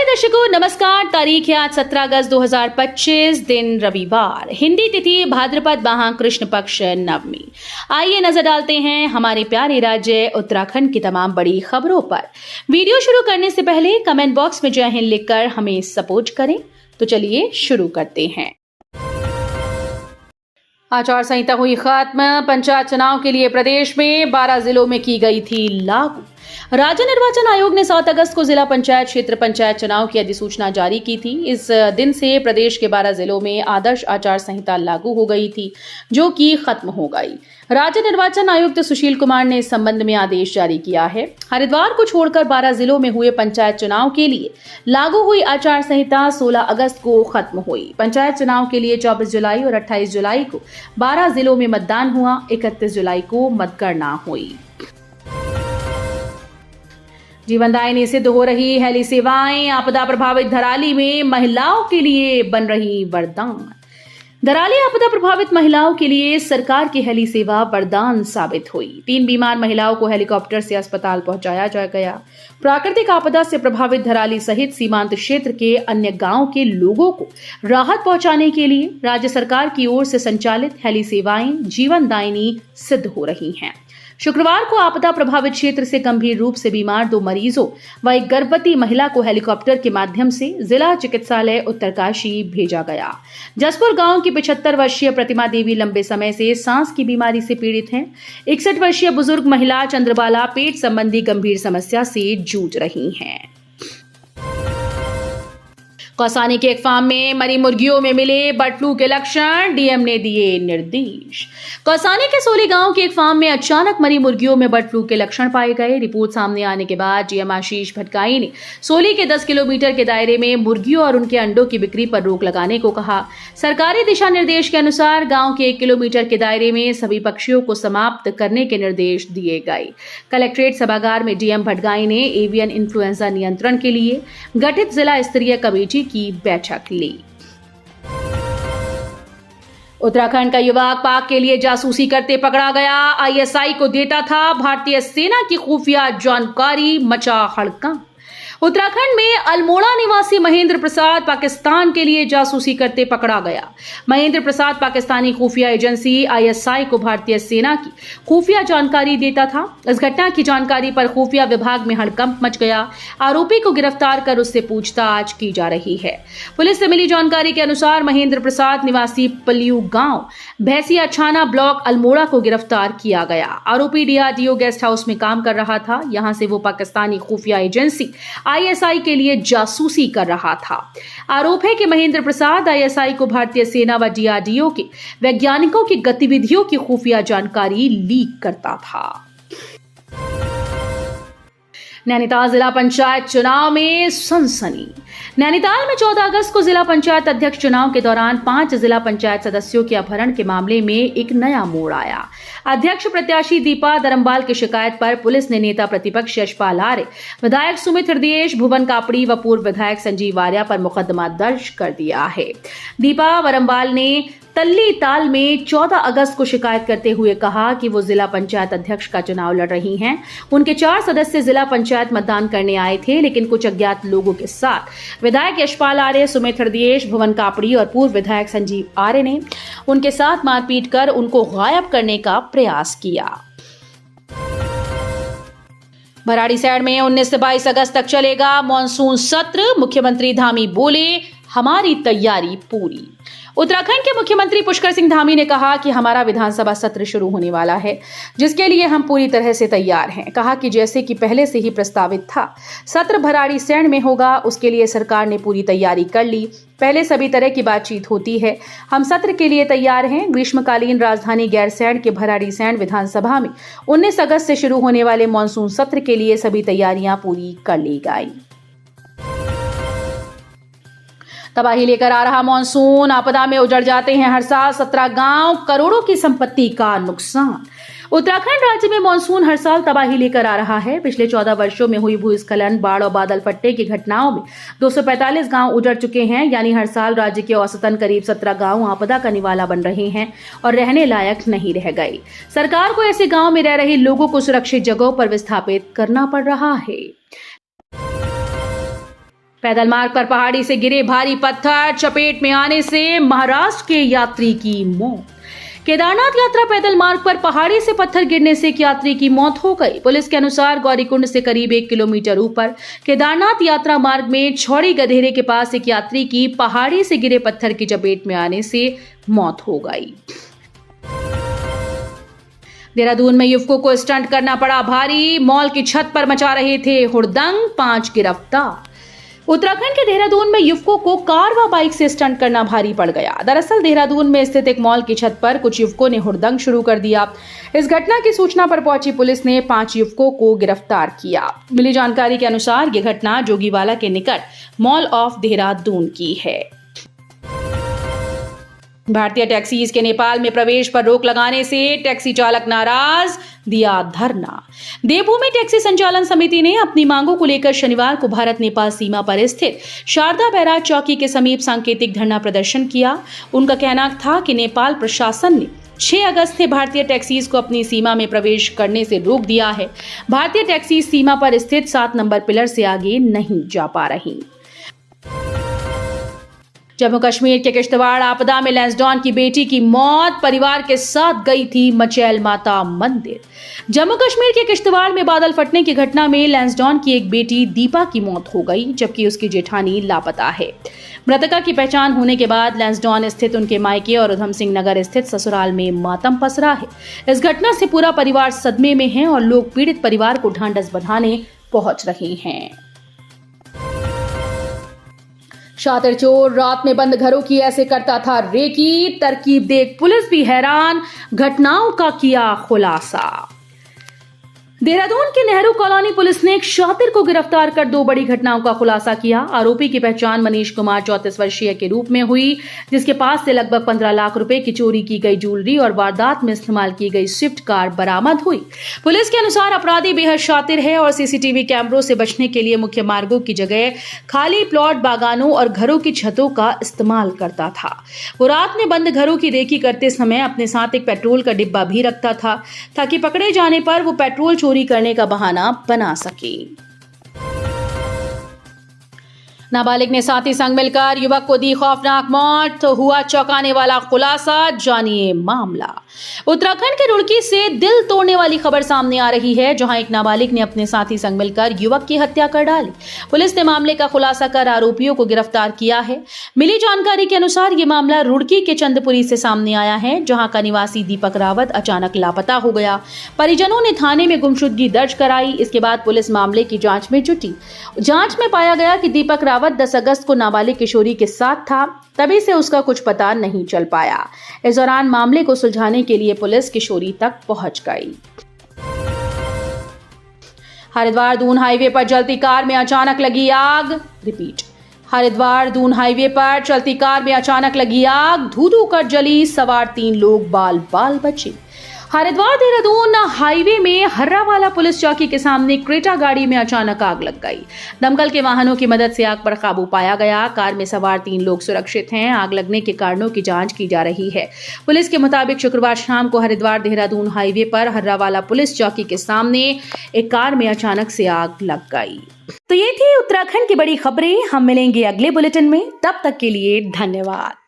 दर्शकों नमस्कार। तारीख है आज 17 अगस्त 2025, दिन रविवार, हिंदी तिथि भाद्रपद माह कृष्ण पक्ष नवमी। आइए नजर डालते हैं हमारे प्यारे राज्य उत्तराखंड की तमाम बड़ी खबरों पर। वीडियो शुरू करने से पहले कमेंट बॉक्स में जय हिंद लिखकर हमें सपोर्ट करें। तो चलिए शुरू करते हैं। आचार संहिता हुई खत्म, पंचायत चुनाव के लिए प्रदेश में 12 जिलों में की गई थी लागू। राज्य निर्वाचन आयोग ने 7 अगस्त को जिला पंचायत क्षेत्र पंचायत चुनाव की अधिसूचना जारी की थी। इस दिन से प्रदेश के 12 जिलों में आदर्श आचार संहिता लागू हो गई थी, जो कि खत्म हो गई। राज्य निर्वाचन आयुक्त सुशील कुमार ने इस संबंध में आदेश जारी किया है। हरिद्वार को छोड़कर 12 जिलों में हुए पंचायत चुनाव के लिए लागू हुई आचार संहिता 16 अगस्त को खत्म हुई। पंचायत चुनाव के लिए 24 जुलाई और 28 जुलाई को 12 जिलों में मतदान हुआ। 31 जुलाई को मतगणना हुई। जीवनदायिनी सिद्ध हो रही हेली सेवाएं, आपदा प्रभावित धराली में महिलाओं के लिए बन रही वरदान। धराली आपदा प्रभावित महिलाओं के लिए सरकार की हेली सेवा वरदान साबित हुई। 3 बीमार महिलाओं को हेलीकॉप्टर से अस्पताल पहुंचाया गया। प्राकृतिक आपदा से प्रभावित धराली सहित सीमांत क्षेत्र के अन्य गांवों के लोगों को राहत पहुंचाने के लिए राज्य सरकार की ओर से संचालित हेली सेवाएं जीवनदायिनी सिद्ध हो रही हैं। शुक्रवार को आपदा प्रभावित क्षेत्र से गंभीर रूप से बीमार 2 मरीजों व एक गर्भवती महिला को हेलीकॉप्टर के माध्यम से जिला चिकित्सालय उत्तरकाशी भेजा गया। जसपुर गांव की 75 वर्षीय प्रतिमा देवी लंबे समय से सांस की बीमारी से पीड़ित हैं। 61 वर्षीय बुजुर्ग महिला चंद्रबाला पेट संबंधी गंभीर समस्या से जूझ रही हैं। कौसानी के एक फार्म में मरी मुर्गियों में मिले बर्ड फ्लू के लक्षण, डीएम ने दिए निर्देश। कौसानी के सोली गांव के एक फार्म में अचानक मरी मुर्गियों में बर्ड फ्लू के लक्षण पाए गए। रिपोर्ट सामने आने के बाद डीएम आशीष भटगाई ने सोली के 10 किलोमीटर के दायरे में मुर्गियों और उनके अंडों की बिक्री पर रोक लगाने को कहा। सरकारी दिशा निर्देश के अनुसार गांव के 1 किलोमीटर के दायरे में सभी पक्षियों को समाप्त करने के निर्देश दिए गए। कलेक्ट्रेट सभागार में डीएम भटगाई ने एवियन इन्फ्लुएंजा नियंत्रण के लिए गठित जिला स्तरीय कमेटी की बैठक ली। उत्तराखंड का युवक पाक के लिए जासूसी करते पकड़ा गया। आईएसआई को देता था भारतीय सेना की खुफिया जानकारी, मचा हड़कंप। उत्तराखंड में अल्मोड़ा निवासी महेंद्र प्रसाद पाकिस्तान के लिए जासूसी करते पकड़ा गया। महेंद्र प्रसाद पाकिस्तानी खुफिया एजेंसी आईएसआई को भारतीय सेना की खुफिया जानकारी देता था। इस घटना की जानकारी पर खुफिया विभाग में हड़कंप मच गया। आरोपी को गिरफ्तार कर उससे पूछताछ की जा रही है। पुलिस से मिली जानकारी के अनुसार महेंद्र प्रसाद निवासी पल्लियू गांव भैंसिया छाना ब्लॉक अल्मोड़ा को गिरफ्तार किया गया। आरोपी डीआरडीओ गेस्ट हाउस में काम कर रहा था। यहां से वो पाकिस्तानी खुफिया एजेंसी आईएसआई के लिए जासूसी कर रहा था। आरोप है कि महेंद्र प्रसाद आईएसआई को भारतीय सेना व डीआरडीओ के वैज्ञानिकों की गतिविधियों की खुफिया जानकारी लीक करता था। नैनीताल जिला पंचायत चुनाव में सनसनी। नैनीताल में 14 अगस्त को जिला पंचायत अध्यक्ष चुनाव के दौरान 5 जिला पंचायत सदस्यों के अपहरण के मामले में एक नया मोड़ आया। अध्यक्ष प्रत्याशी दीपा दरम्बाल की शिकायत पर पुलिस ने नेता प्रतिपक्ष यशपाल आर्य, विधायक सुमित हृदयेश, भुवन कापड़ी व पूर्व विधायक संजीव आर्या पर मुकदमा दर्ज कर दिया है। दीपा दरम्बाल ने तल्ली ताल में 14 अगस्त को शिकायत करते हुए कहा कि वो जिला पंचायत अध्यक्ष का चुनाव लड़ रही हैं। उनके 4 सदस्य जिला पंचायत मतदान करने आए थे, लेकिन कुछ अज्ञात लोगों के साथ विधायक यशपाल आर्य, सुमित हृदयेश, भुवन कापड़ी और पूर्व विधायक संजीव आर्य ने उनके साथ मारपीट कर उनको गायब करने का प्रयास किया। भराड़ीसैंण में 19 से 22 अगस्त तक चलेगा मॉनसून सत्र। मुख्यमंत्री धामी बोले, हमारी तैयारी पूरी। उत्तराखंड के मुख्यमंत्री पुष्कर सिंह धामी ने कहा कि हमारा विधानसभा सत्र शुरू होने वाला है, जिसके लिए हम पूरी तरह से तैयार हैं। कहा कि जैसे कि पहले से ही प्रस्तावित था, सत्र भराड़ीसैंण में होगा, उसके लिए सरकार ने पूरी तैयारी कर ली। पहले सभी तरह की बातचीत होती है। हम सत्र के लिए तैयार हैं। ग्रीष्मकालीन राजधानी गैरसैंण के भराड़ीसैंण विधानसभा में 19 अगस्त से शुरू होने वाले मानसून सत्र के लिए सभी तैयारियां पूरी कर ली गई। तबाही लेकर आ रहा मॉनसून, आपदा में उजड़ जाते हैं हर साल 17 गांव, करोड़ों की संपत्ति का नुकसान। उत्तराखंड राज्य में मानसून हर साल तबाही लेकर आ रहा है। पिछले 14 वर्षों में हुई भूस्खलन, बाढ़ और बादल फटने की घटनाओं में 245 गांव उजड़ चुके हैं। यानी हर साल राज्य के औसतन करीब 17 गांव आपदा का निवाला बन रहे हैं और रहने लायक नहीं रह गए। सरकार को ऐसे गांव में रह रहे लोगों को सुरक्षित जगहों पर विस्थापित करना पड़ रहा है। पैदल मार्ग पर पहाड़ी से गिरे भारी पत्थर चपेट में आने से महाराष्ट्र के यात्री की मौत। केदारनाथ यात्रा पैदल मार्ग पर पहाड़ी से पत्थर गिरने से एक यात्री की मौत हो गई। पुलिस के अनुसार गौरीकुंड से करीब 1 किलोमीटर ऊपर केदारनाथ यात्रा मार्ग में छौड़ी गधेरे के पास एक यात्री की पहाड़ी से गिरे पत्थर की चपेट में आने से मौत हो गई। देहरादून में युवकों को स्टंट करना पड़ा भारी, मॉल की छत पर मचा रहे थे हुड़दंग, 5 गिरफ्तार। उत्तराखंड के देहरादून में युवकों को कार व बाइक से स्टंट करना भारी पड़ गया। दरअसल देहरादून में स्थित एक मॉल की छत पर कुछ युवकों ने हुड़दंग शुरू कर दिया। इस घटना की सूचना पर पहुंची पुलिस ने 5 युवकों को गिरफ्तार किया। मिली जानकारी के अनुसार यह घटना जोगीवाला के निकट मॉल ऑफ देहरादून की है। भारतीय टैक्सीज के नेपाल में प्रवेश पर रोक लगाने से टैक्सी चालक नाराज, दिया धरना। देवभूमि टैक्सी संचालन समिति ने अपनी मांगों को लेकर शनिवार को भारत नेपाल सीमा पर स्थित शारदा बैराज चौकी के समीप सांकेतिक धरना प्रदर्शन किया। उनका कहना था कि नेपाल प्रशासन ने 6 अगस्त से भारतीय टैक्सीज को अपनी सीमा में प्रवेश करने से रोक दिया है। भारतीय टैक्सी सीमा पर स्थित 7 नंबर पिलर से आगे नहीं जा पा रही। जम्मू कश्मीर के किश्तवाड़ आपदा में लैंसडॉन की बेटी की मौत, परिवार के साथ गई थी मचैल माता मंदिर। जम्मू कश्मीर के किश्तवाड़ में बादल फटने की घटना में लैंसडॉन की एक बेटी दीपा की मौत हो गई, जबकि उसकी जेठानी लापता है। मृतका की पहचान होने के बाद लैंसडॉन स्थित उनके मायके और उधम सिंह नगर स्थित ससुराल में मातम पसरा है। इस घटना से पूरा परिवार सदमे में है और लोग पीड़ित परिवार को ढांढस बंधाने पहुंच रहे हैं। शातिर चोर रात में बंद घरों की ऐसे करता था रेकी, तरकीब देख पुलिस भी हैरान, घटनाओं का किया खुलासा। देहरादून के नेहरू कॉलोनी पुलिस ने एक शातिर को गिरफ्तार कर 2 बड़ी घटनाओं का खुलासा किया। आरोपी की पहचान मनीष कुमार 34 वर्षीय के रूप में हुई, जिसके पास से लगभग 15 लाख रुपए की चोरी की गई ज्वेलरी और वारदात में इस्तेमाल की गई स्विफ्ट कार बरामद हुई। पुलिस के अनुसार अपराधी बेहद शातिर है और सीसीटीवी कैमरों से बचने के लिए मुख्य मार्गों की जगह खाली प्लॉट, बागानों और घरों की छतों का इस्तेमाल करता था। वो रात में बंद घरों की रेकी करते समय अपने साथ एक पेट्रोल का डिब्बा भी रखता था, ताकि पकड़े जाने पर वो पेट्रोल चोरी करने का बहाना बना सके। नाबालिग ने साथी संग मिलकर युवक को दी खौफनाक मौत, हुआ चौंकाने वाला खुलासा, जानिए मामला। उत्तराखंड के रुड़की से दिल तोड़ने वाली खबर सामने आ रही है, जहां एक नाबालिग ने अपने साथी संग मिलकर युवक की हत्या कर डाली। पुलिस ने मामले का खुलासा कर आरोपियों को गिरफ्तार किया है। मिली जानकारी के अनुसार ये मामला रुड़की के चंदपुरी से सामने आया है, जहां का निवासी दीपक रावत अचानक लापता हो गया। परिजनों ने थाने में गुमशुदगी दर्ज कराई। इसके बाद पुलिस मामले की जांच में जुटी। जांच में पाया गया कि दीपक रावत 10 अगस्त को नाबालिग किशोरी के साथ था, तभी से उसका कुछ पता नहीं चल पाया। इस दौरान मामले को सुलझाने के लिए पुलिस किशोरी तक पहुंच गई। हरिद्वार दून हाईवे पर चलती कार में अचानक लगी आग। रिपीट, हरिद्वार दून हाईवे पर चलती कार में अचानक लगी आग, धू-धू कर जली, सवार 3 लोग बाल बाल बचे। हरिद्वार देहरादून हाईवे में हर्रावाला पुलिस चौकी के सामने क्रेटा गाड़ी में अचानक आग लग गई। दमकल के वाहनों की मदद से आग पर काबू पाया गया। कार में सवार 3 लोग सुरक्षित हैं। आग लगने के कारणों की जांच की जा रही है। पुलिस के मुताबिक शुक्रवार शाम को हरिद्वार देहरादून हाईवे पर हर्रावाला पुलिस चौकी के सामने एक कार में अचानक से आग लग गई। तो ये थी उत्तराखंड की बड़ी खबरें। हम मिलेंगे अगले बुलेटिन में, तब तक के लिए धन्यवाद।